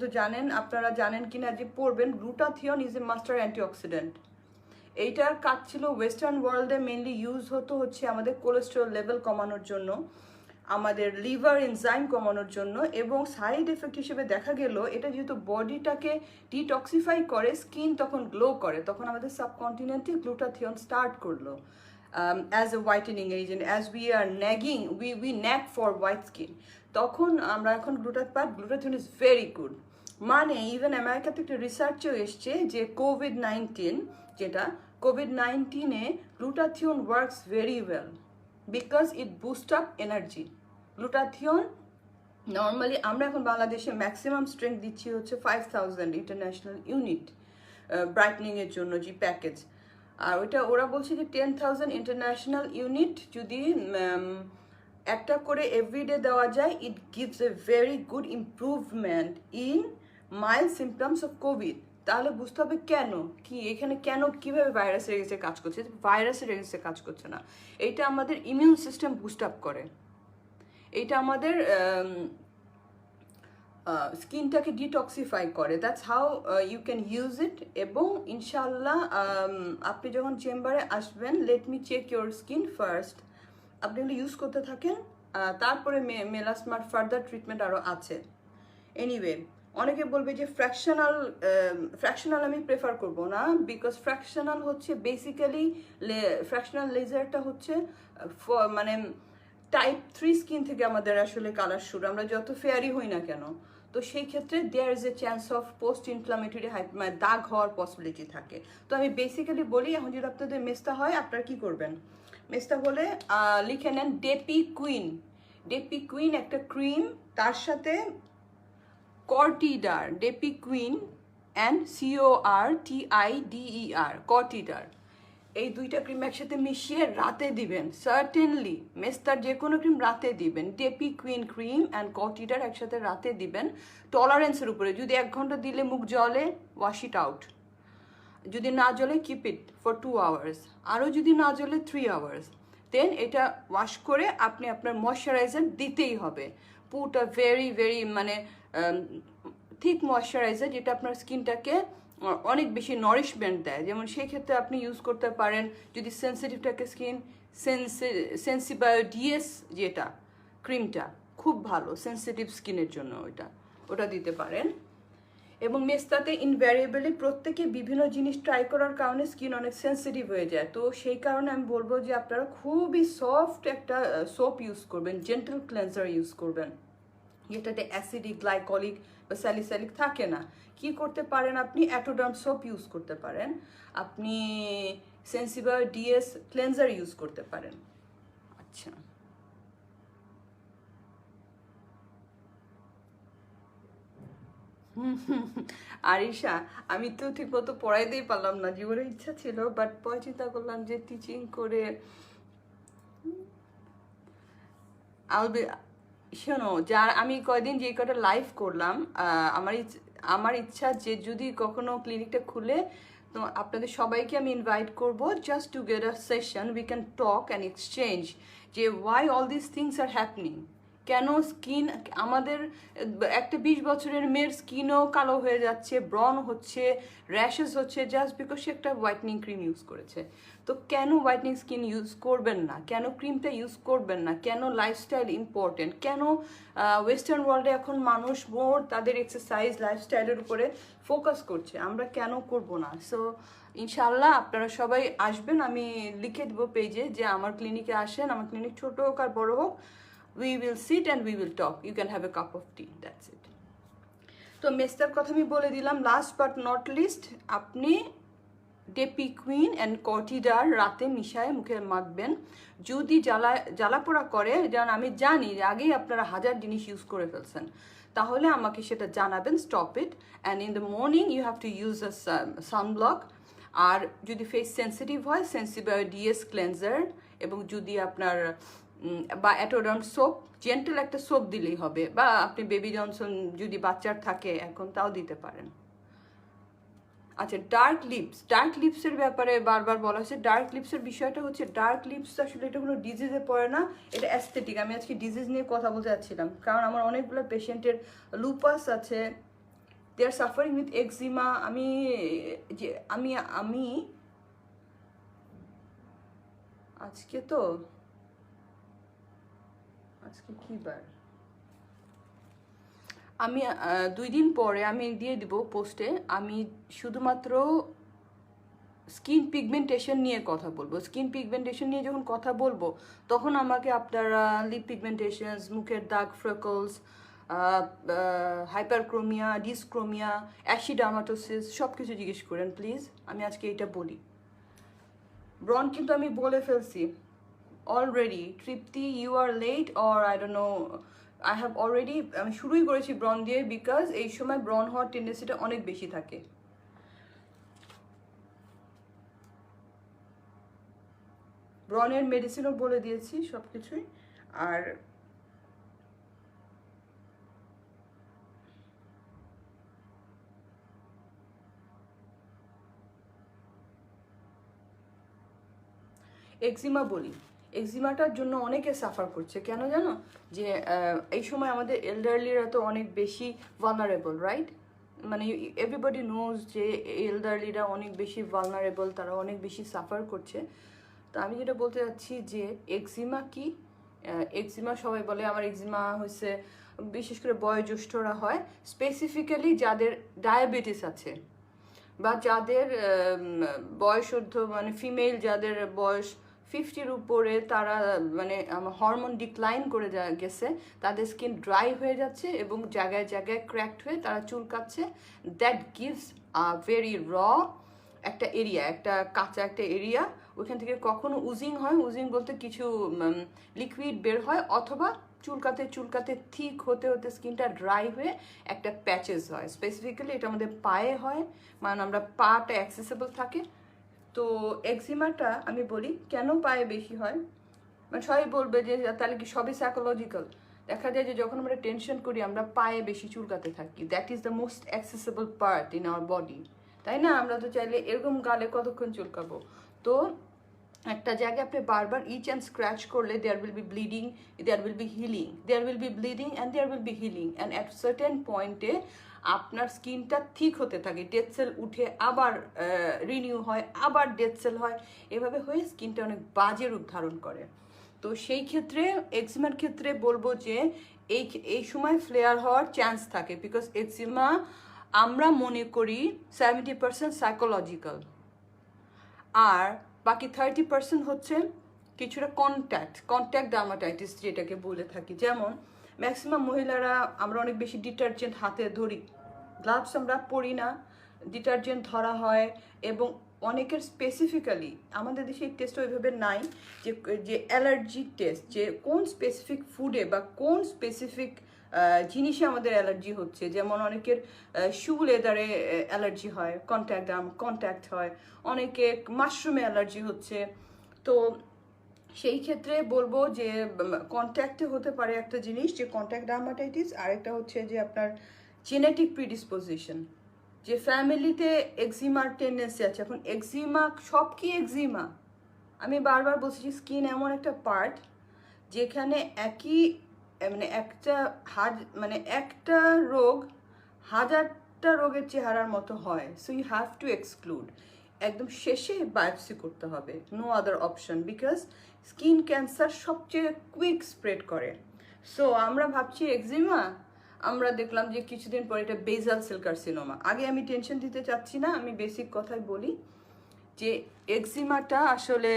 তো জানেন, আপনারা জানেন কিনা যে পড়বেন, glutathione is a master antioxidant. এইটার কাজ ছিল ওয়েস্টার্ন ওয়ার্ল্ডে মেনলি ইউজ হতো হচ্ছে আমাদের কোলেস্টেরল লেভেল কমানোর জন্য, আমাদের লিভার এনজাইম কমানোর জন্য, এবং সাইড এফেক্ট হিসেবে দেখা গেল এটা যেহেতু বডিটাকে ডিটক্সিফাই করে, স্কিন তখন গ্লো করে, তখন আমাদের সাবকন্টিনেন্টে গ্লুটাথিয়ন স্টার্ট করলো as a whitening agent, as we are nagging, we nag for white skin, তখন আমরা এখন গ্লুটাথিয়ন ইজ ভেরি গুড। মানে ইভেন আমেরিকাতে একটা রিসার্চও এসছে যে কোভিড-19, যেটা কোভিড-19-এ glutathione works very well because it boost up energy. Glutathione normally আমরা এখন বাংলাদেশে ম্যাক্সিমাম স্ট্রেংথ দিচ্ছি হচ্ছে 5000 ইন্টারন্যাশনাল ইউনিট ব্রাইটনিংয়ের জন্য যে প্যাকেজ, আর ওইটা ওরা বলছে যে 10,000 ইন্টারন্যাশনাল ইউনিট যদি একটা করে এভরিডে দেওয়া যায়, it gives a very good improvement in mild symptoms of Covid. তাহলে বুঝতে হবে কেন, কি এখানে কেন, কিভাবে ভাইরাসের এগেন্সে কাজ করছে, ভাইরাসের এগেন্সে কাজ করছে না, এইটা আমাদের ইমিউন সিস্টেম বুস্ট আপ করে, এইটা আমাদের স্কিনটাকে ডিটক্সিফাই করে, that's how you can use it. এবং ইনশাল্লাহ আপনি যখন চেম্বারে আসবেন, let me check your skin first, আপনি এগুলো ইউজ করতে থাকেন, তারপরে মেলাসমার ফার্দার ট্রিটমেন্ট আরও আছে। এনিওয়ে, অনেকে বলবে যে ফ্র্যাকশনাল আমি প্রেফার করব না, বিকজ ফ্র্যাকশনাল হচ্ছে বেসিক্যালি, ফ্র্যাকশনাল লেজারটা হচ্ছে মানে টাইপ 3 স্কিন থেকে আমাদের আসলে কালার শুরু, আমরা যত ফেয়ারই হই না কেন, তো সেই ক্ষেত্রে there is a chance of post inflammatory মানে দাগ হওয়ার পসিবিলিটি থাকে। তো আমি বেসিক্যালি বলি, এখন যদি আপনাদের মেস্তা হয় আপনারা কি করবেন, মেস্তা হলে লিখে নেন ডেপি কুইন একটা ক্রিম, তার সাথে কর্টিডার, ডেপি কুইন অ্যান্ড CORTIDER, কর্টিডার, এই দুইটা ক্রিম একসাথে মিশিয়ে রাতে দিবেন। সার্টেনলি মেস্তার যে কোনো ক্রিম রাতে দিবেন, ডেপি কুইন ক্রিম অ্যান্ড কর্টিডার একসাথে রাতে দিবেন, টলারেন্সের উপরে। যদি 1 ঘন্টা দিলে মুখ জলে, ওয়াশ ইট আউট, যদি না জ্বলে কিপ ইট ফর 2 আওয়ার্স, আরও যদি না জ্বলে 3 আওয়ার্স, দেন এটা ওয়াশ করে আপনি আপনার ময়শ্চারাইজার দিতেই হবে, পুট আ ভেরি ভেরি মানে থিক ময়শ্চারাইজার, যেটা আপনার স্কিনটাকে অনেক বেশি নারিশমেন্ট দেয়। যেমন সেই ক্ষেত্রে আপনি ইউজ করতে পারেন, যদি সেন্সিটিভ থাকে স্কিন, সেন্সিবায়ো ডিএস যেটা ক্রিমটা খুব ভালো সেন্সিটিভ স্কিনের জন্য, ওটা দিতে পারেন। এবং মেস্তাতে ইনভ্যারিয়েবলি প্রত্যেকে বিভিন্ন জিনিস ট্রাই করার কারণে স্কিন অনেক সেন্সিটিভ হয়ে যায়, তো সেই কারণে আমি বলবো যে আপনারা খুবই সফট একটা সোপ ইউজ করবেন, জেন্টল ক্লেন্সার ইউজ করবেন, যেটাতে অ্যাসিডিক, গ্লাইকলিক বা স্যালিসাইলিক থাকে না। কি করতে পারেন, আপনি অ্যাটোডার্ম সোপ ইউজ করতে পারেন, আপনি সেন্সিবায়ো ডিএস ক্লেন্সার ইউজ করতে পারেন। আচ্ছা, আরিশা, আমি তো ঠিক মতো পড়াইতেই পারলাম না, জীবনের ইচ্ছা ছিল, বাট পরে চিন্তা করলাম যে টিচিং করে শোনো, যার আমি কয়দিন যে কটা লাইভ করলাম, আমার ইচ্ছা যে যদি কখনো ক্লিনিকটা খুলে, তো আপনাদের সবাইকে আমি ইনভাইট করব, just to get a session, we can talk and exchange যে why all this things are happening, কেন স্কিন আমাদের একটা 20 বছরের মেয়ের স্কিনও কালো হয়ে যাচ্ছে, ব্রন হচ্ছে, র্যাশেস হচ্ছে, জাস্ট বিকজ সে একটা হোয়াইটনিং ক্রিম ইউজ করেছে। তো কেন হোয়াইটনিং স্কিন ইউজ করবেন না, কেন ক্রিমটা ইউজ করবেন না, কেন লাইফস্টাইল ইম্পর্টেন্ট, কেন ওয়েস্টার্ন ওয়ার্ল্ডে এখন মানুষ মোর তাদের এক্সারসাইজ লাইফস্টাইলের উপরে ফোকাস করছে, আমরা কেন করব না? সো ইনশাল্লাহ আপনারা সবাই আসবেন, আমি লিখে দেবো পেজে যে আমার ক্লিনিকে আসেন, আমার ক্লিনিক ছোট হোক আর বড় হোক, we will sit and we will talk, you can have a cup of tea, that's it. তো মেস্তার কথা আমি বলে দিলাম, লাস্ট বাট নট লিস্ট, আপনি ডেপি কুইন অ্যান্ড কর্টিডার রাতে মিশায় মুখে মাখবেন। যদি জ্বালাপোড়া করে, যেমন আমি জানি যে আগেই আপনারা 1000 জিনিস ইউজ করে ফেলছেন, তাহলে আমাকে সেটা জানাবেন, stop it, and in the morning you have to use a sunblock. আর যদি ফেস সেন্সিটিভ হয়, সেন্সিবায়ো ডিএস ক্লেন্সার, এবং যদি আপনার বা অ্যাটোডার্ম সোপ, জেন্টাল একটা সোপ দিলেই হবে, বা আপনি বেবি জনসন যদি বাচ্চার থাকে এখন, তাও দিতে পারেন। আচ্ছা, ডার্ক লিপসের ব্যাপারে বারবার বলা হয়েছে। ডার্ক লিপসের বিষয়টা হচ্ছে, ডার্ক লিপস আসলে এটা কোনো ডিজিজে পড়ে না, এটা অ্যাস্থেটিক। আমি আজকে ডিজিজ নিয়ে কথা বলতে যাচ্ছিলাম, কারণ আমার অনেকগুলো পেশেন্টের লুপাস আছে, দে আর সাফারিং উইথ এক্সিমা। আমি আজকে কি বার, আমি 2 দিন পরে আমি দিয়ে দিব পোস্টে, আমি শুধুমাত্র স্কিন পিগমেন্টেশন নিয়ে কথা বলবো। স্কিন পিগমেন্টেশন নিয়ে যখন কথা বলবো তখন আমাকে আপনারা লিপ পিগমেন্টেশনস, মুখের দাগ, ফ্রেকলস, হাইপারক্রোমিয়া, ডিসক্রোমিয়া, অ্যাশিডার্মাটোসিস সব কিছু জিজ্ঞেস করেন প্লিজ। আমি আজকে এটা বলি। ব্রন কিন্তু আমি বলে ফেলছি already. Tripti, you are late, or I don't know, I have already, আমি শুরুই করেছি ব্রন দিয়ে, বিকজ এই সময় ব্রন হওয়ার টেন্ডেন্সিটা অনেক বেশি থাকে। ব্রনের মেডিসিনও বলে দিয়েছি সব কিছুই। আর এক্সিমা বলি, এক্সিমাটার জন্য অনেকে সাফার করছে কেন জানো? যে এই সময় আমাদের এল্ডারলিরা তো অনেক বেশি ভালনারেবল, রাইট? মানে এভরিবডি নোজ যে এল্ডারলিরা অনেক বেশি ভালনারেবল, তারা অনেক বেশি সাফার করছে। তো আমি যেটা বলতে চাচ্ছি যে এক্সিমা কি, এক্সিমা সবাই বলে আমার এক্সিমা হয়েছে, বিশেষ করে বয়োজ্যেষ্ঠরা হয়, স্পেসিফিক্যালি যাদের ডায়াবেটিস আছে বা যাদের বয়সোর্ধ্ব, মানে ফিমেল যাদের বয়স 50-র উপরে, তারা মানে হরমোন ডিক্লাইন করে গেছে, তাদের স্কিন ড্রাই হয়ে যাচ্ছে এবং জায়গায় জায়গায় ক্র্যাকড হয়ে তারা চুলকাচ্ছে। দ্যাট গিভস আ ভেরি র একটা এরিয়া, একটা কাঁচা একটা এরিয়া, ওইখান থেকে কখনো উজিং হয়, উজিং বলতে কিছু লিকুইড বের হয়, অথবা চুলকাতে চুলকাতে থিক হতে হতে স্কিনটা ড্রাই হয়ে একটা প্যাচেস হয়। স্পেসিফিক্যালি এটা আমাদের পায়ে হয়, মানে আমরা পাটা অ্যাক্সেসেবল থাকে। তো এক্সিমাটা আমি বলি কেন পায়ে বেশি হয়, মানে সবাই বলবে যে তাহলে কি সবই সাইকোলজিক্যাল। দেখা যায় যে যখন আমরা টেনশন করি আমরা পায়ে বেশি চুলকাতে থাকি। That is the most accessible part in our body, তাই না? আমরা তো চাইলে এরকম গালে কতক্ষণ চুলকাবো। তো একটা জায়গায় আপনি বারবার ইচ অ্যান্ড স্ক্র্যাচ করলে there will be bleeding, there will be healing, there will be bleeding and there will be healing, and at certain পয়েন্টে আপনার স্কিনটা ঠিক হতে থাকে, ডেড সেল উঠে আবার রিনিউ হয়, আবার ডেড সেল হয়, এভাবে হয়ে স্কিনটা অনেক বাজে রূপ ধারণ করে। তো সেই ক্ষেত্রে এক্সিমার ক্ষেত্রে বলবো যে এই সময় ফ্লেয়ার হওয়ার চান্স থাকে, বিকজ এক্সিমা আমরা মনে করি 70% সাইকোলজিক্যাল, আর বাকি 30% হচ্ছে কিছুটা কন্ট্যাক্ট ডার্মাটাইটিস যেটাকে বলে থাকি। যেমন ম্যাক্সিমাম মহিলারা আমরা অনেক বেশি ডিটারজেন্ট হাতে ধরি, গ্লাভস আমরা পরি না, ডিটারজেন্ট ধরা হয়। এবং অনেকের স্পেসিফিক্যালি আমাদের দেশে এই টেস্ট ওইভাবে নাই যে অ্যালার্জি টেস্ট, যে কোন স্পেসিফিক ফুডে বা কোন স্পেসিফিক জিনিসে আমাদের অ্যালার্জি হচ্ছে। যেমন অনেকের শু লেদারে অ্যালার্জি হয়, কন্ট্যাক্ট হয়, অনেকে মাশরুমে অ্যালার্জি হচ্ছে। তো সেই ক্ষেত্রে বলবো যে কন্ট্যাক্টে হতে পারে একটা জিনিস, যে কন্ট্যাক্ট ডার্মাটাইটিস, আরেকটা হচ্ছে যে আপনার জেনেটিক প্রিডিসপোজিশন, যে ফ্যামিলিতে এক্সিমার টেন্ডেন্সি আছে। এখন এক্সিমা সব কি এক্সিমা? আমি বারবার বলছি স্কিন এমন একটা পার্ট যেখানে একই একটা রোগ হাজারটা রোগের চেহারার মতো হয়। So you have to exclude, একদম শেষে বায়োপসি করতে হবে, no other option, because skin cancer সবচেয়ে কুইক স্প্রেড করে। সো আমরা ভাবছি এক্সিমা, আমরা দেখলাম যে কিছুদিন পর এটা বেজাল সেল কার্সিনোমা। আগে আমি টেনশন দিতে চাচ্ছি না, আমি বেসিক কথাই বলি যে এক্সিমাটা আসলে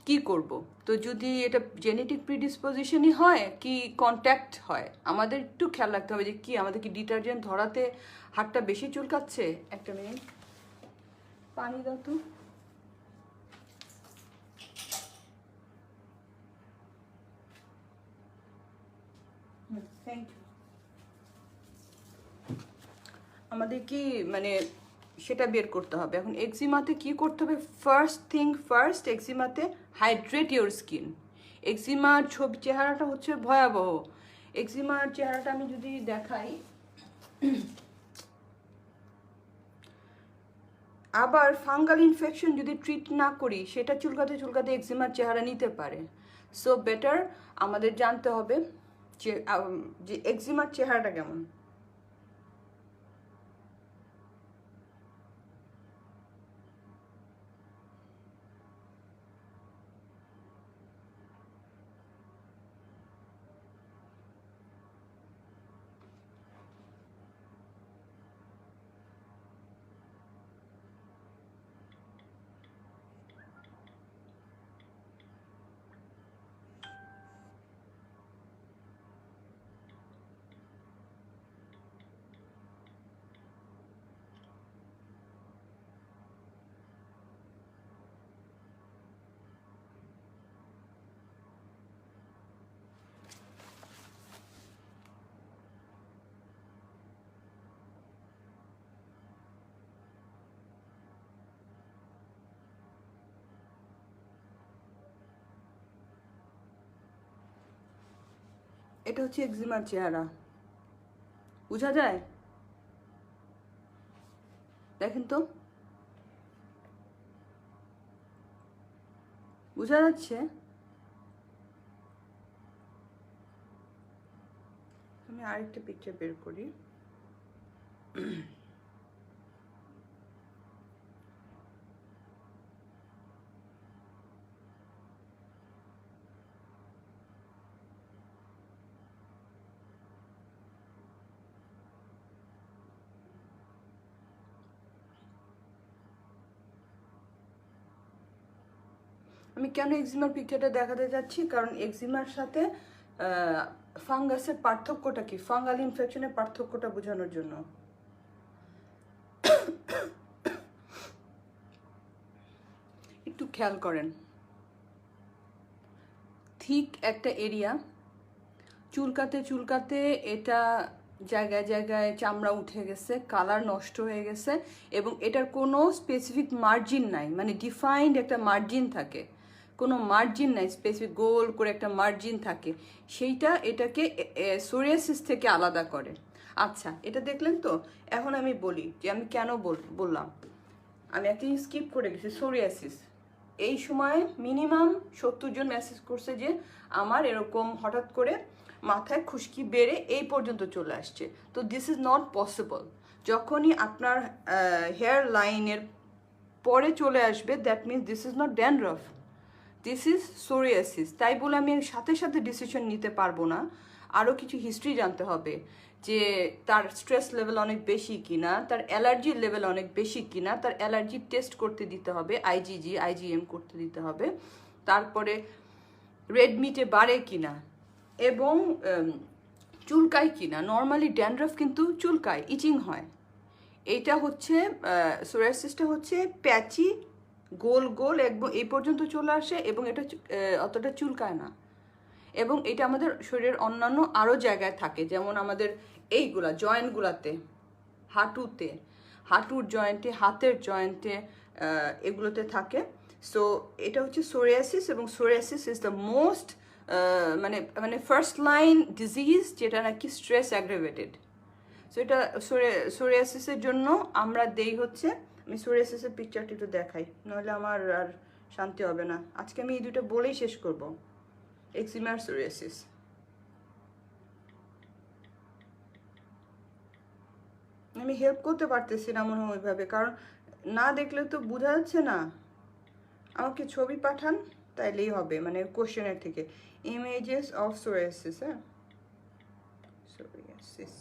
কি করব। তো যদি এটা জেনেটিক প্রিডিসপোজিশনই হয় কি কন্ট্যাক্ট হয়, আমাদের একটু খেয়াল রাখতে হবে যে কি আমাদের কি ডিটারজেন্ট ধরাতে হাতটা বেশি চুলকাচ্ছে। একটা মিনিট, পানি দাও তো। Thank you. আমাদের কি মানে সেটা বের করতে হবে। এখন এক্সিমাতে কি করতে হবে? ফার্স্ট থিং ফার্স্ট, এক্সিমাতে হাইড্রেট ইউর স্কিন। এক্সিমার চেহারাটা হচ্ছে ভয়াবহ। এক্সিমার চেহারাটা আমি যদি দেখাই, আবার ফাঙ্গাল ইনফেকশন যদি ট্রিট না করি সেটা চুলকাতে চুলকাতে এক্সিমার চেহারা নিতে পারে। সো বেটার আমাদের জানতে হবে যে এক্সিমার চেহারাটা কেমন। এটা হচ্ছে এক্সিমার চেহারা, বোঝা যায়? দেখেন তো, বোঝা যাচ্ছে? আমি আরেকটা পিকচার বের করি। আমি কেন এক্সিমার পিকচারটা দেখাতে যাচ্ছি, কারণ এক্সিমার সাথে ফাঙ্গাসের পার্থক্যটা কি, ফাঙ্গাল ইনফেকশনের পার্থক্যটা বোঝানোর জন্য। একটু খেয়াল করেন, ঠিক একটা এরিয়া, চুলকাতে চুলকাতে এটা জায়গায় জায়গায় চামড়া উঠে গেছে, কালার নষ্ট হয়ে গেছে, এবং এটার কোনো স্পেসিফিক মার্জিন নাই, মানে ডিফাইন্ড একটা মার্জিন থাকে, কোনো মার্জিন নাই, স্পেসিফিক গোল করে একটা মার্জিন থাকে, সেইটা এটাকে সোরিয়াসিস থেকে আলাদা করে। আচ্ছা, এটা দেখলেন তো। এখন আমি বলি যে আমি কেন বললাম, আমি একটা স্কিপ করে গেছি, সোরিয়াসিস। এই সময় মিনিমাম 70 জন মেসেজ করছে যে আমার এরকম হঠাৎ করে মাথায় খুশকি বেড়ে এই পর্যন্ত চলে আসছে। তো দিস ইজ নট পসিবল। যখনই আপনার হেয়ার লাইনের পরে চলে আসবে, that means this is not dandruff, this is psoriasis. তাই বলে আমি সাথে সাথে ডিসিশন নিতে পারবো না, আরও কিছু হিস্ট্রি জানতে হবে যে তার স্ট্রেস লেভেল অনেক বেশি কিনা, তার অ্যালার্জির লেভেল অনেক বেশি কিনা, তার অ্যালার্জি টেস্ট করতে দিতে হবে, আইজিজি আইজিএম করতে দিতে হবে, তারপরে রেড মিটে বাড়ে কিনা, এবং চুলকায় কিনা। নর্মালি ড্যান্ড্রফ কিন্তু চুলকায়, ইচিং হয়। এইটা হচ্ছে সোরিয়াসিসটা হচ্ছে প্যাচি, গোল গোল একদম এই পর্যন্ত চলে আসে, এবং এটা অতটা চুলকায় না। এবং এটা আমাদের শরীরের অন্যান্য আরও জায়গায় থাকে, যেমন আমাদের এইগুলা জয়েন্টগুলাতে, হাঁটুতে, হাঁটুর জয়েন্টে, হাতের জয়েন্টে, এগুলোতে থাকে। সো এটা হচ্ছে সোরিয়াসিস, এবং সোরিয়াসিস ইজ দ্য মোস্ট মানে মানে ফার্স্ট লাইন ডিজিজ যেটা নাকি স্ট্রেস অ্যাগ্রেভেটেড। সো এটা সোরিয়াসিসের জন্য আমরা দেই হচ্ছে, আমি সোরিয়াসিসের পিকচারটা একটু দেখাই, নাহলে আমার আর শান্তি হবে না। আজকে আমি এই দুটো বলেই শেষ করব, এক্সিমার সোরিয়াসিস। আমি হেল্প করতে পারতেছি না মনে হয় ওইভাবে, কারণ না দেখলে তো বোঝা যাচ্ছে না। আমাকে ছবি পাঠান, তাইলেই হবে, মানে কোশ্চেনের থেকে। ইমেজেস অফ সোরিয়াসিস, হ্যাঁ, সোরিয়াসিস।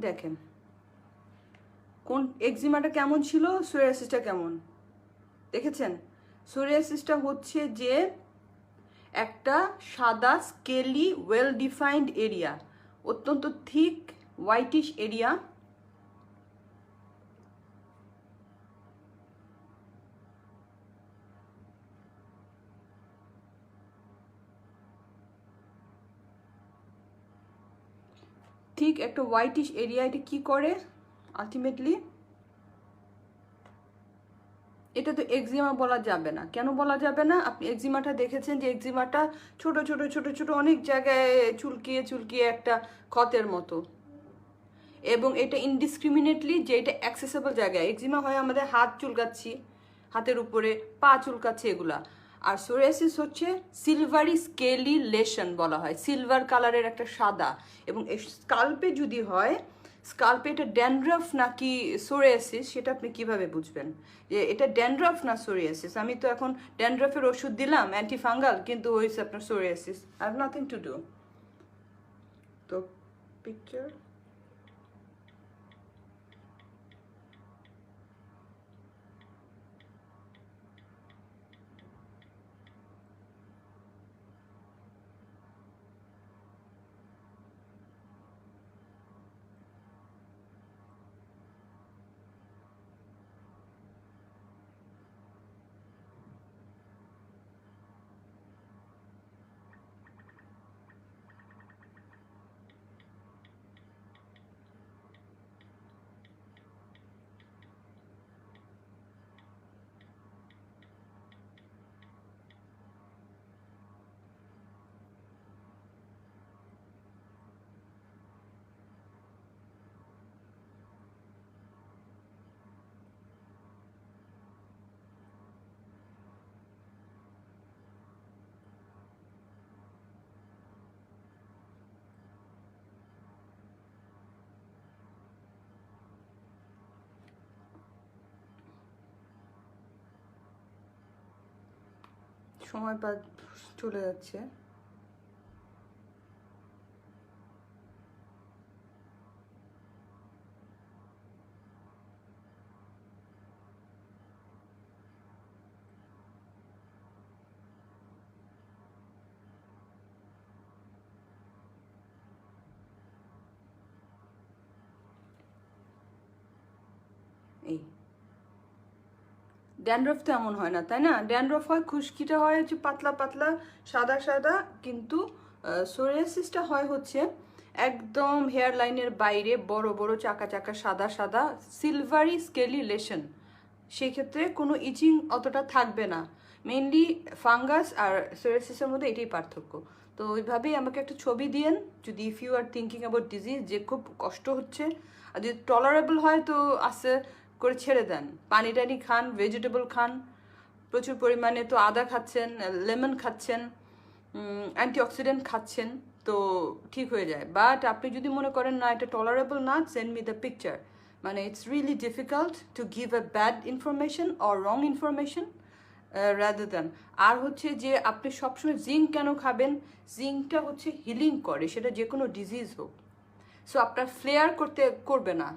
দেখেন কোন এক্সিমাটা কেমন ছিল, সোরিয়াসিসটা কেমন, দেখেছেন? সোরিয়াসিসটা হচ্ছে যে একটা সাদা স্কেলি ওয়েল ডিফাইন্ড এরিয়া, অত্যন্ত থিক হোয়াইটিশ এরিয়া, ঠিক একটা হোয়াইটিশ এরিয়া। এটা কি করে আলটিমেটলি, এটা তো এক্সিমা বলা যাবে না। কেন বলা যাবে না? আপনি এক্সিমাটা দেখেছেন যে এক্সিমাটা ছোট ছোট ছোট ছোট অনেক জায়গায় চুলকিয়ে চুলকিয়ে একটা ক্ষতের মতো, এবং এটা ইনডিসক্রিমিনেটলি যে এটা অ্যাক্সেসেবল জায়গায়। এক্সিমা হয় আমাদের হাত চুলকাচ্ছি, হাতের উপরে পা চুলকাচ্ছে, এগুলা। আর সোরিয়াসিস হচ্ছে সিলভারি স্কেলি লেশন বলা হয়, সিলভার কালারের একটা সাদা। এবং স্কাল্পে যদি হয়, স্কাল্পে এটা ড্যান্ড্রফ নাকি সোরিয়াসিস সেটা আপনি কিভাবে বুঝবেন যে এটা ড্যান্ড্রফ না সোরিয়াসিস? আমি তো এখন ড্যান্ড্রফের ওষুধ দিলাম অ্যান্টিফাঙ্গাল, কিন্তু হয়েছে আপনার psoriasis. I have nothing to do. তো পিকচার, সময় চলে যাচ্ছে। এই ড্যান্ড্রফ তো এমন হয় না, তাই না? ড্যান্ড্রফ হয়, খুশকিটা হয় হচ্ছে পাতলা পাতলা সাদা সাদা, কিন্তু সোরিয়াসিসটা হয় হচ্ছে একদম হেয়ার লাইনের বাইরে বড় বড় চাকা চাকা সাদা সাদা সিলভারি স্কেলি লেশন। সেক্ষেত্রে কোনো ইচিং অতটা থাকবে না। মেইনলি ফাঙ্গাস আর সোরিয়াসিসের মধ্যে এটাই পার্থক্য। তো ওইভাবেই আমাকে একটা ছবি দিয়েন যদি if you are thinking about disease, যে খুব কষ্ট হচ্ছে, আর যদি টলারেবল হয় তো আস্তে করে ছেড়ে দেন। পানি টানি খান, ভেজিটেবল খান প্রচুর পরিমাণে, তো আদা খাচ্ছেন, লেমন খাচ্ছেন, অ্যান্টিঅক্সিডেন্ট খাচ্ছেন, তো ঠিক হয়ে যায়। বাট আপনি যদি মনে করেন না এটা টলারেবল না, সেন্ড মি দ্য পিকচার। মানে it's really difficult to give a bad information or wrong information rather than. আর হচ্ছে যে আপনি সবসময় জিঙ্ক কেন খাবেন? জিঙ্কটা হচ্ছে হিলিং করে, সেটা যে কোনো ডিজিজ হোক। সো আপনার ফ্লেয়ার করবে না,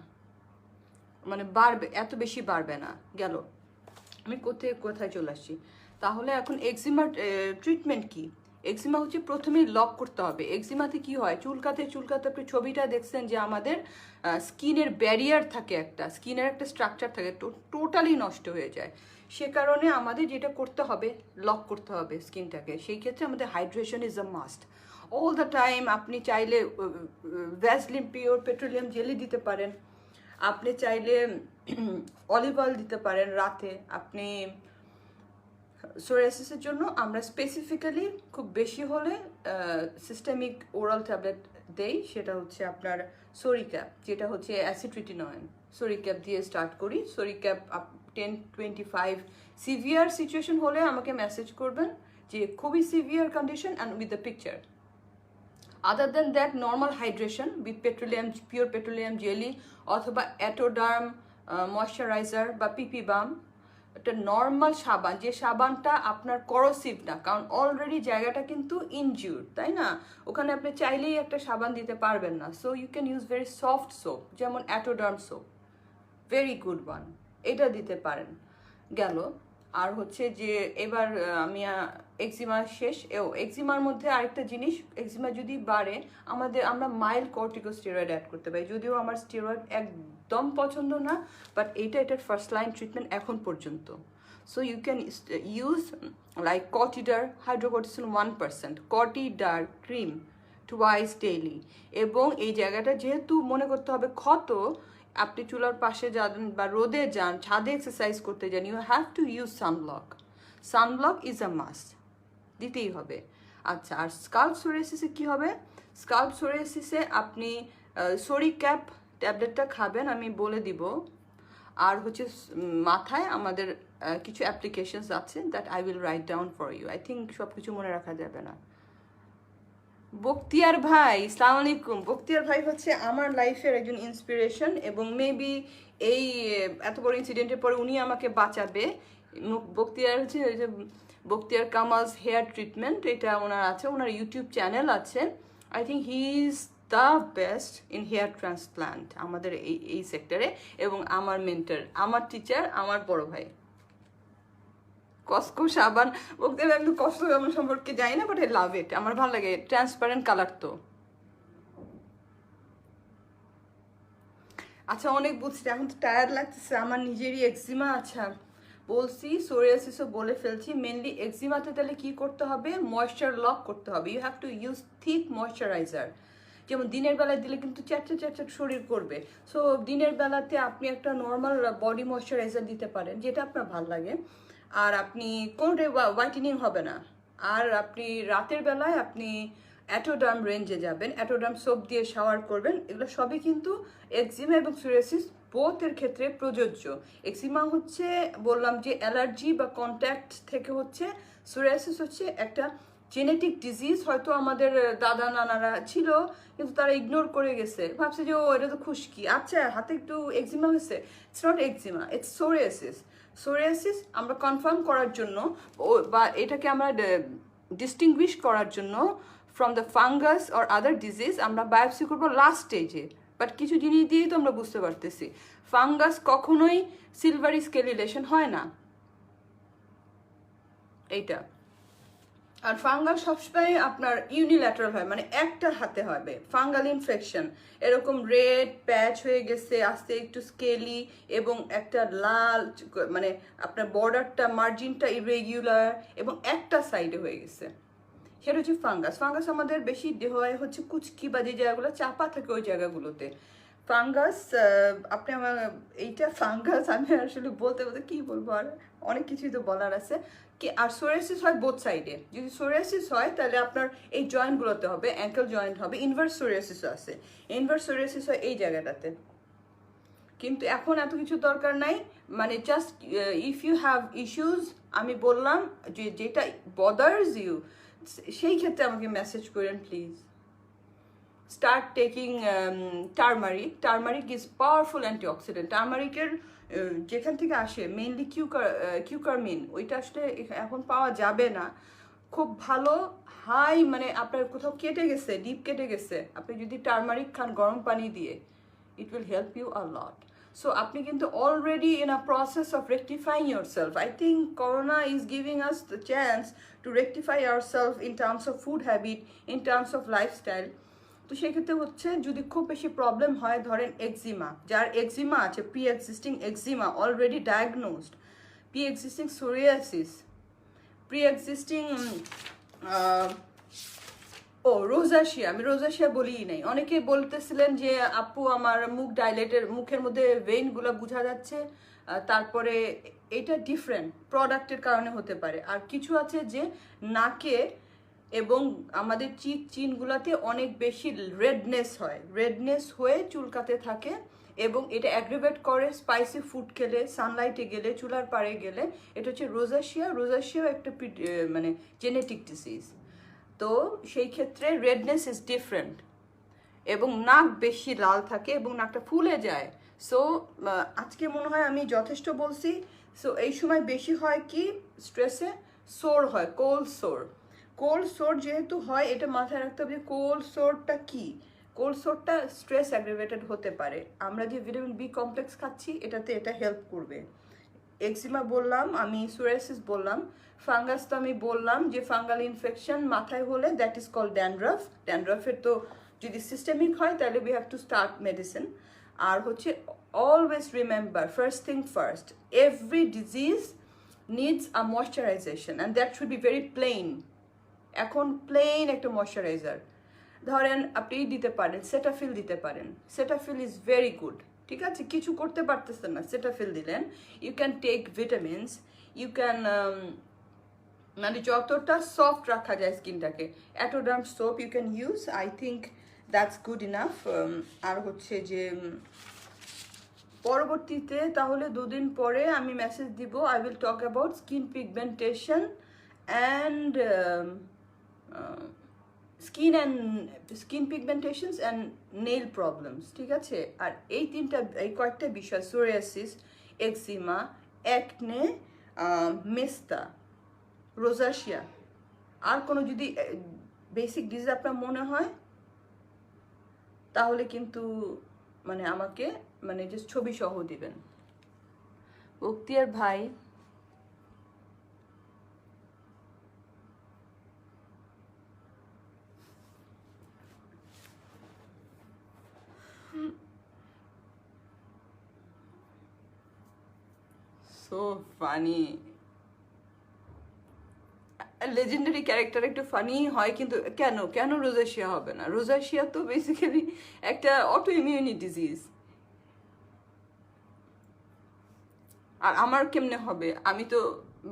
মানে বাড়বে, এত বেশি বাড়বে না। গেল, আমি কোথায় চলে আসছি। তাহলে এখন এক্সিমার ট্রিটমেন্ট কি? এক্সিমা হচ্ছে প্রথমেই লক করতে হবে। এক্সিমাতে কি হয়, চুলকাতে আপনি ছবিটা দেখছেন যে আমাদের স্কিনের ব্যারিয়ার থাকে, একটা স্কিনের একটা স্ট্রাকচার থাকে, টোটালি নষ্ট হয়ে যায়। সে কারণে আমাদের যেটা করতে হবে, লক করতে হবে স্কিনটাকে। সেই ক্ষেত্রে আমাদের hydration is a must all the time. আপনি চাইলে ভ্যাসলিন পিওর পেট্রোলিয়াম জেলি দিতে পারেন, আপনি চাইলে অলিভ অয়েল দিতে পারেন রাতে। আপনি সোরিয়াসিসের জন্য আমরা স্পেসিফিক্যালি খুব বেশি হলে সিস্টেমিক ওরাল ট্যাবলেট দেই, সেটা হচ্ছে আপনার সোরিক্যাপ, যেটা হচ্ছে অ্যাসিট্রিটিনয়েন। সোরিক্যাপ দিয়ে স্টার্ট করি। সোরিক্যাপ 10-25। সিভিয়ার সিচুয়েশন হলে আমাকে মেসেজ করবেন যে খুবই severe condition and with the picture. Other then that, normal hydration with petroleum, pure petroleum jelly অথবা অ্যাটোডার্ম ময়শ্চারাইজার বা পিপি বাম, একটা নর্মাল সাবান, যে সাবানটা আপনার করোসিভ না, কারণ অলরেডি জায়গাটা কিন্তু ইনজিউর, তাই না? ওখানে আপনি চাইলেই একটা সাবান দিতে পারবেন না। So you can use very soft soap, যেমন Atoderm soap, very good one, এটা দিতে পারেন। গেল। আর হচ্ছে যে এবার আমি এক্সিমা শেষ। এক্সিমার মধ্যে আরেকটা জিনিস, এক্সিমা যদি বাড়ে আমরা মাইল্ড কর্টিকোস্টেরয়েড অ্যাড করতে পারি, যদিও আমার স্টেরয়েড একদম পছন্দ না, বাট এটার ফার্স্ট লাইন ট্রিটমেন্ট এখন পর্যন্ত। So you can use like Cortidar hydrocortisone 1%, Cortidar cream twice daily. এবং এই জায়গাটা যেহেতু মনে করতে হবে ক্ষত, আপনি চুলার পাশে যান বা রোদে যান, ছাদে এক্সারসাইজ করতে যান, you have to use sunblock. Sunblock is a must, দিতেই হবে। আচ্ছা, আর স্কাল্প সোরিয়াসিসে কী হবে? স্কাল্প সোরিয়াসিসে আপনি সোরিক্যাপ ট্যাবলেটটা খাবেন, আমি বলে দিব। আর হচ্ছে মাথায় আমাদের কিছু অ্যাপ্লিকেশনস আছে, that I will write down for you. I think সব কিছু মনে রাখা যাবে না। বক্তিয়ার ভাই, আসসালামু আলাইকুম। বক্তিয়ার ভাই হচ্ছে আমার লাইফের একজন ইন্সপিরেশন, এবং মেবি এই এত বড় ইনসিডেন্টের পরে উনি আমাকে বাঁচাবে। বক্তিয়ার হচ্ছে ওই যে বক্তিয়ার কামালস হেয়ার ট্রিটমেন্ট, এটা ওনার আছে, ওনার ইউটিউব চ্যানেল আছে। I think he is the best in here transplant আমাদের এই সেক্টরে, এবং আমার মেন্টর, আমার টিচার, আমার বড় ভাই। কসকো সাবান, বলতে একদম কসকো সাবান সম্পর্কে জানি না, বাট আই লাভ ইট, আমার ভালো লাগে, ট্রান্সপারেন্ট কালার তো। আচ্ছা, অনেক বুঝছি, এখন তো টায়ার্ড লাগতেছে, আমার নিজেরই এক্সিমা। আচ্ছা বলছি, সোরিয়াসিসও বলে ফেলছি। মেনলি এক্সিমাতে তাহলে কি করতে হবে? ময়েশ্চার লক করতে হবে। You have to use thick moisturizer. যেমন দিনের বেলায় দিলে কিন্তু চ্যাটচ্যাট শরীর করবে। সো দিনের বেলাতে আপনি একটা নর্মাল বডি ময়েশ্চারাইজার দিতে পারেন, যেটা আপনার ভালো লাগে। আর আপনি কোনোটাই হোয়াইটেনিং হবে না। আর আপনি রাতের বেলায় আপনি অ্যাটোডার্ম রেঞ্জে যাবেন, অ্যাটোডার্ম সোপ দিয়ে শাওয়ার করবেন। এগুলো সবই কিন্তু এক্সিমা এবং সোরিয়াসিস বোথের ক্ষেত্রে প্রযোজ্য। এক্সিমা হচ্ছে বললাম যে অ্যালার্জি বা কন্ট্যাক্ট থেকে হচ্ছে, সোরিয়াসিস হচ্ছে একটা জেনেটিক ডিজিজ, হয়তো আমাদের দাদা নানারা ছিল কিন্তু তারা ইগনোর করে গেছে, ভাবছে যে ও এটা তো খুশকি, আচ্ছা হাতে একটু এক্সিমা হয়েছে। It's not এক্সিমা, it's psoriasis. Psoriasis আমরা কনফার্ম করার জন্য বা এটাকে আমরা ডিস্টিংগুইশ করার জন্য from the fungus or other disease আমরা বায়োপসি করবো লাস্ট স্টেজে। বাট কিছু জিনিস দিয়েই তো আমরা বুঝতে পারতেছি ফাঙ্গাস কখনোই সিলভারি স্কেলিলেশন হয় না, এইটা। আর ফাঙ্গাল সবসময় আপনার ইউনিল্যাটারাল হয়, মানে একটা হাতে হবে। ফাঙ্গাল ইনফেকশন এরকম রেড প্যাচ হয়ে গেছে, আস্তে একটু স্কেলি এবং একটা লাল, মানে আপনার বর্ডারটা মার্জিনটা ইরেগুলার এবং একটা সাইডে হয়ে গেছে, সেটা হচ্ছে ফাঙ্গাস। ফাঙ্গাস আমাদের বেশি হয় হচ্ছে কুচকি বা যে জায়গাগুলো চাপা থাকে ওই জায়গাগুলোতে ফাঙ্গাস। আপনি আমার এইটা ফাঙ্গাস আমি আসলে বলতে বলতে কী বলবো, আর অনেক কিছুই তো বলার আছে কি। আর সোরিয়াসিস হয় বোথ সাইডে। যদি সোরিয়াসিস হয় তাহলে আপনার এই জয়েন্টগুলোতে হবে, অ্যাঙ্কেল জয়েন্ট হবে। ইনভার্স সোরিয়াসিসও আছে, ইনভার্স সোরিয়াসিস হয় এই জায়গাটাতে। কিন্তু এখন এত কিছু দরকার নাই, মানে just if you have issues, আমি বললাম যে যেটা বদার্স ইউ সেই ক্ষেত্রে আমাকে মেসেজ করেন please. Start taking turmeric. Turmeric is powerful antioxidant. টার্মারিকের যেখান থেকে আসে মেইনলি কিউকারমিন, ওইটা আসলে এখন পাওয়া যাবে না। খুব ভালো হাই, মানে আপনার কোথাও কেটে গেছে, ডিপ কেটে গেছে, আপনি যদি টার্মারিক খান গরম পানি দিয়ে, it will help you a lot. So আপনি কিন্তু already in a process of rectifying yourself. I think Corona is giving us the chance to rectify ourselves in terms of food habit, in terms of lifestyle. তো সেক্ষেত্রে হচ্ছে যদি খুব বেশি problem হয়, ধরেন এক্সিমা, যার এক্সিমা আছে, pre existing eczema already diagnosed, pre existing psoriasis, pre existing rosacea, আমি রোজাশিয়া বলিই নাই। অনেকে বলতেছিলেন যে আপু আমার মুখ ডাইলেটের, মুখের মধ্যে ভেইনগুলো বোঝা যাচ্ছে, তারপরে এটা ডিফারেন্ট প্রোডাক্টের কারণে হতে পারে। আর কিছু আছে যে নাকে এবং আমাদের চিনগুলোতে অনেক বেশি রেডনেস হয়, রেডনেস হয়ে চুলকাতে থাকে এবং এটা অ্যাগ্রিভেট করে স্পাইসি ফুড খেলে, সানলাইটে গেলে, চুলার পাড়ে গেলে। এটা হচ্ছে রোজাশিয়া। রোজাশিয়াও একটা মানে জেনেটিক ডিজিজ। তো সেই ক্ষেত্রে রেডনেস ইজ ডিফারেন্ট এবং নাক বেশি লাল থাকে এবং নাকটা ফুলে যায়। সো আজকে মনে হয় আমি যথেষ্ট বলছি। সো এই সময় বেশি হয় কি স্ট্রেসে সোর হয়, কোল্ড সোর। কোল্ড সোর যেহেতু হয়, এটা মাথায় রাখতে হবে যে কোল্ড সোরটা কি। কোল্ড সোরটা স্ট্রেস অ্যাগ্রিভেটেড হতে পারে। আমরা যে ভিটামিন বি কমপ্লেক্স খাচ্ছি এটাতে এটা হেল্প করবে। এক্সিমা বললাম, আমি সোরিয়াসিস বললাম, ফাঙ্গাস তো আমি বললাম যে ফাঙ্গাল ইনফেকশন মাথায় হলে দ্যাট ইজ কল্ড ড্যান্ড্রাফ। ড্যান্ড্রাফের তো যদি সিস্টেমিক হয় তাহলে we have to start medicine. আর হচ্ছে always remember, first thing first, every disease needs a moisturisation and that should be very plain. এখন প্লেন একটা ময়শ্চারাইজার ধরেন আপনি দিতে পারেন, সেটাফিল দিতে পারেন। সেটাফিল ইজ ভেরি গুড, ঠিক আছে। কিছু করতে পারতেছেন না, সেটাফিল দিলেন। You can take vitamins, you can মানে যতটা সফট রাখা যায় স্কিনটাকে, Atoderm soap you can use, I think that's good enough. আর হচ্ছে যে পরবর্তীতে তাহলে 2 দিন পরে আমি মেসেজ দিব, I will talk about skin pigmentation and skin pigmentations and nail problems, ঠিক আছে। আর এই কয়েকটা বিষয়, সোরিয়াসিস, এক্সিমা, অ্যাকনে, মেস্তা, রোজাশিয়া, আর কোনো যদি বেসিক ডিজিজ আপনার মনে হয় তাহলে কিন্তু মানে আমাকে মানে জাস্ট ছবি সহ দিবেন। বক্তিয়ার ভাই, সো ফানি, লেজেন্ডারি ক্যারেক্টার একটু ফানি হয়, কিন্তু কেন কেন রোজাশিয়া হবে না? রোজাশিয়া তো বেসিক্যালি একটা অটো ইমিউনি ডিজিজ। আর আমার কেমনে হবে? আমি তো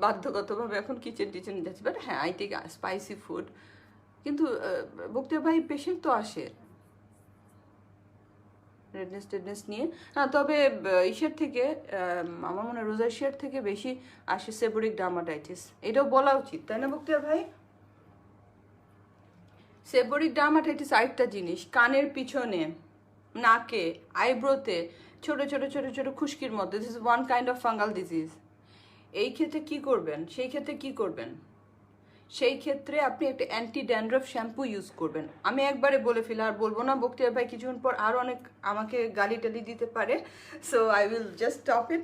বাধ্যগতভাবে এখন টিচেনে যাচ্ছি। বাট হ্যাঁ, আই টেক স্পাইসি ফুড। কিন্তু বক্তিয়ার ভাই পেশেন্ট তো আসে রেডনেস টেডনেস নিয়ে। হ্যাঁ, তবে ইসের থেকে আমার মনে হয় রোজাশিয়ার থেকে বেশি আসে সেবোরিক ডার্মাটাইটিস। এটাও বলা উচিত, তাই না বক্তিয়ার ভাই? সেবোরিক ডার্মাটাইটিস আরেকটা জিনিস, কানের পিছনে, নাকে, আইব্রোতে ছোট ছোট ছোট ছোট খুশকির মধ্যে, this is one kind of fungal disease. এই ক্ষেত্রে কি করবেন, সেই ক্ষেত্রে আপনি একটা অ্যান্টি ড্যান্ড্রফ শ্যাম্পু ইউজ করবেন। আমি একবারে বলে ফেলি, আর বলবো না, বক্তিয়ার ভাই কিছুক্ষণ পর আরও অনেক আমাকে গালি টালি দিতে পারে, so I will just stop it.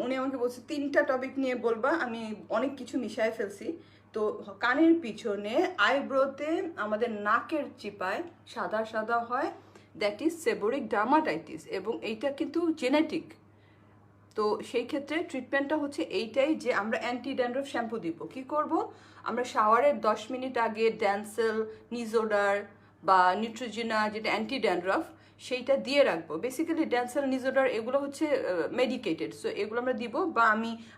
উনি আমাকে বলছে 3টা টপিক নিয়ে বলবা, আমি অনেক কিছু মিশায় ফেলছি। তো কানের পিছনে আইব্রোতে আমাদের নাকের চিপায় সাদা সাদা হয়, দ্যাট ইজ সেবোরিক ডার্মাটাইটিস, এবং এইটা কিন্তু জেনেটিক। তো সেই ক্ষেত্রে ট্রিটমেন্টটা হচ্ছে এইটাই যে আমরা অ্যান্টি ড্যান্ড্রফ শ্যাম্পু দিব। কি করব, আমরা শাওয়ারের 10 মিনিট আগে ড্যান্সেল, নিজোডার বা নিউট্রোজিনা, যেটা অ্যান্টি ড্যান্ড্রফ, সেইটা দিয়ে রাখবো। বেসিক্যালি ড্যান্সেল, নিজোডার এগুলো হচ্ছে মেডিকেটেড, সো এগুলো আমরা দিব। বা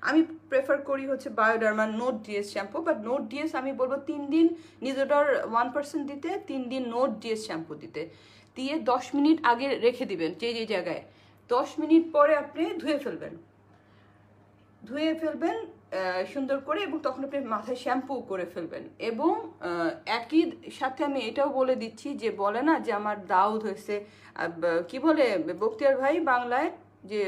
আমি প্রেফার করি হচ্ছে বায়োডার্মার Node DS shampoo, but Node DS আমি বলবো 3 দিন নিজোডার 1% দিতে, 3 দিন নোট ডিএস শ্যাম্পু দিতে, দিয়ে 10 মিনিট আগে রেখে দিবেন যে জায়গায়। 10 মিনিট পরে আপনি ধুয়ে ফেলবেন সুন্দর করে, এবং তখন আপনি মাথায় শ্যাম্পু করে ফেলবেন। এবং একই সাথে আমি এটাও বলে দিচ্ছি যে বলে না যে আমার দাউদ হয়েছে, কি বলে বক্তিয়ার ভাই বাংলায়, যে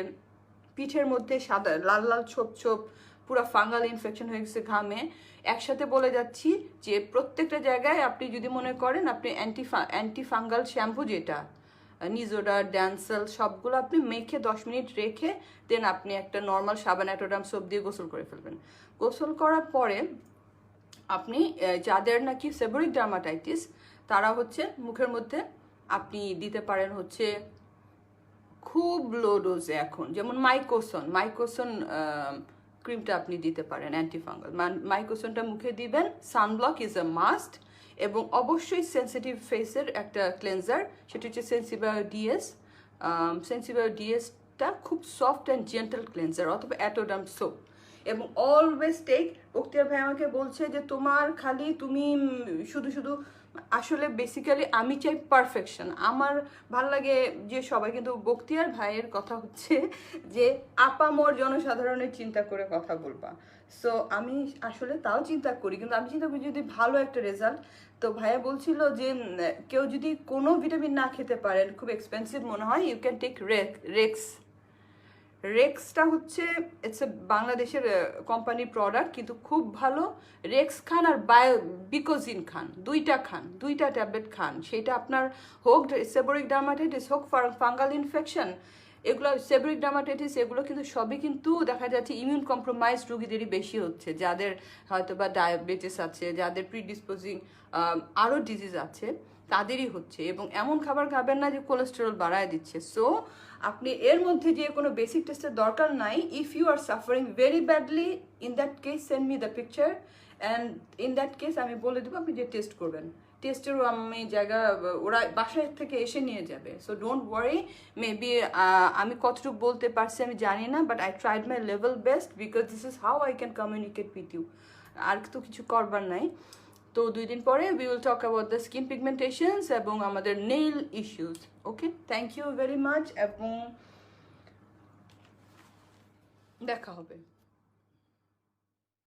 পিঠের মধ্যে সাদা লাল লাল ছোপ ছোপ পুরো ফাঙ্গাল ইনফেকশন হয়ে গেছে ঘামে, একসাথে বলে যাচ্ছি যে প্রত্যেকটা জায়গায় আপনি যদি মনে করেন আপনি অ্যান্টি ফাঙ্গাল শ্যাম্পু, যেটা নিজোডার, ড্যান্সেল, সবগুলো আপনি মেখে 10 মিনিট রেখে দেন আপনি একটা নর্মাল সাবান, অ্যাটোডাম সোপ দিয়ে গোসল করে ফেলবেন। গোসল করার পরে আপনি যাদের নাকি সেবোরিক ডার্মাটাইটিস, তারা হচ্ছে মুখের মধ্যে আপনি দিতে পারেন হচ্ছে খুব লো ডোজে, এখন যেমন মাইকোসন ক্রিমটা আপনি দিতে পারেন অ্যান্টিফাঙ্গাল। মাইকোসনটা মুখে দিবেন। সানব্লক ইজ আ মাস্ট, এবং অবশ্যই সেন্সিটিভ ফেসের একটা ক্লেনজার, সেটা হচ্ছে সেন্সিবায়ো ডিএস। সেন্সিবায়ো ডিএসটা খুব সফট অ্যান্ড জেন্টাল ক্লেনজার, অথবা অ্যাটোডাম সোপ। এবং অলওয়েজ টেক, বক্তিয়ার ভাই আমাকে বলছে যে তুমি শুধু শুধু, আসলে বেসিক্যালি আমি চাই পারফেকশন, আমার ভাল লাগে যে সবাই, কিন্তু বক্তিয়ার ভাইয়ের কথা হচ্ছে যে আপামর জনসাধারণের চিন্তা করে কথা বলবা। সো আমি আসলে তাও চিন্তা করি, কিন্তু আমি চিন্তা করি যদি ভালো একটা রেজাল্ট। তো ভাইয়া বলছিল যে কেউ যদি কোনো ভিটামিন না খেতে পারেন, খুব এক্সপেন্সিভ মনে হয়, ইউ ক্যান টেক রেক্সটা হচ্ছে ইটস এ বাংলাদেশের কোম্পানির প্রোডাক্ট, কিন্তু খুব ভালো। রেক্স খান আর বিকোজিন খান, দুইটা ট্যাবলেট খান। সেটা আপনার হোক সেবোরিক ডার্মাটাইটিস, হোক ফাঙ্গাল ইনফেকশন, এগুলো সেবোরিক ডার্মাটাইটিস, এগুলো কিন্তু সবই কিন্তু দেখা যাচ্ছে ইমিউন কম্প্রোমাইজ রোগীদেরই বেশি হচ্ছে, যাদের হয়তো বা ডায়াবেটিস আছে, যাদের প্রিডিসপোজিং আরও ডিজিজ আছে, তাদেরই হচ্ছে। এবং এমন খাবার খাবেন না যে কোলেস্টেরল বাড়ায় দিচ্ছে। সো আপনি এর মধ্যে যে কোনো বেসিক টেস্টের দরকার নাই। If you are suffering very badly, in that case send me the picture, and in that case আমি বলে দেবো আপনি যে টেস্ট করবেন। টেস্টেরও আমি জায়গা ওরা বাসায় থেকে এসে নিয়ে যাবে। সো ডোন্ট ওয়ারি, মেবি আমি কতটুকু বলতে পারছি আমি জানি না, but I tried my level best, because this is how I can communicate with you. আর তো কিছু করবার নাই। তো 2 দিন পরে we will talk about the skin pigmentations এবং আমাদের nail issues. Okay, thank you very much, এবং দেখা হবে।